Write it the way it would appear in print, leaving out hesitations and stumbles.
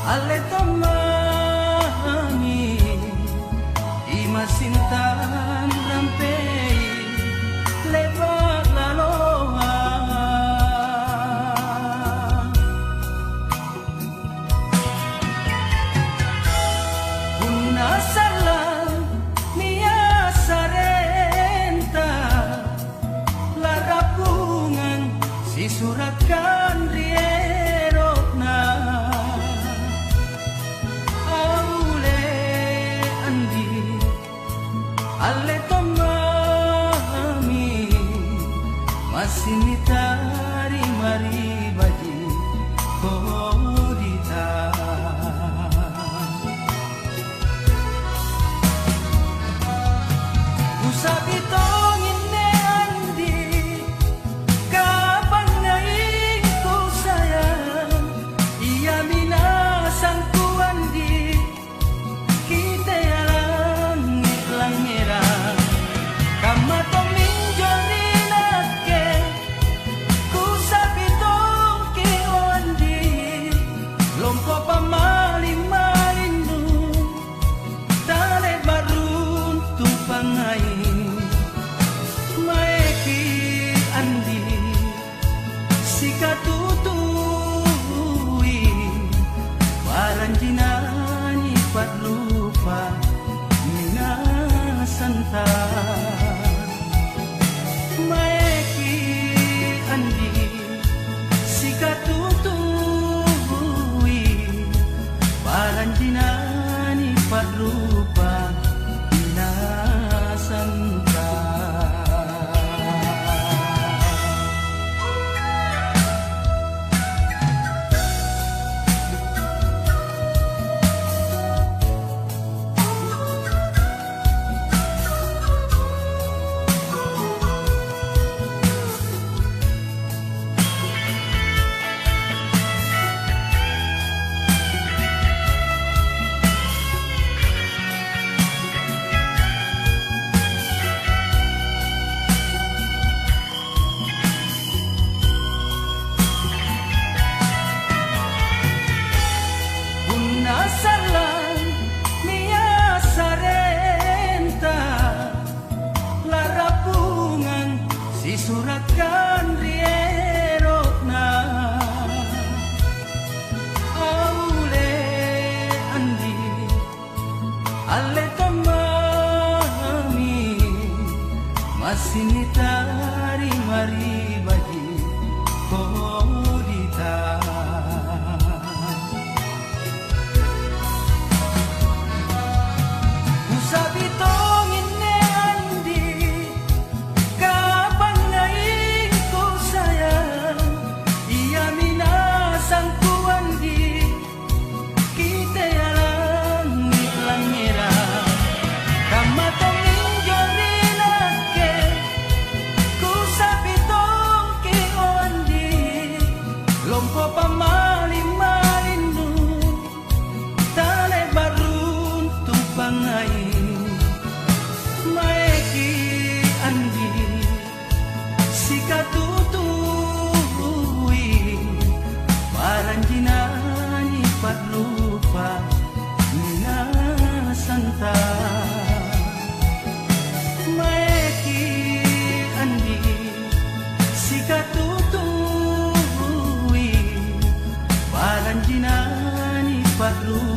Ale tomami imasintan rampei lebat laloha Una salah nia sarenta larapungan si surakan rierokna Ale tomami masinitari mari baji kodita Usabi tongin ne andi kapan naik ko sayang iya minasang ku andi kita yalang lang mera kama tominjorin ake ku sapitong kiwandi lompo pamaling-malindu tale barun tupangain maeki andi sikatutui paranjinani patlupa santa maeki andi sikatutui paranjinani patlupa na santa salah nia sarenta larapungan si surakan rierokna aule andi ale tomami masinitari mari baji kodita Sabi tongin ne andi kapan naik ko sayang iya minasang ku andi kita yalang lang mera kama tominjorin ake ku sabi tong kiwandi lompo pamaling-malindu tale barun tupangain maeki andi sikatutui paranjinani patlupa nina santa maeki andi sikatutui paranjinani patlupa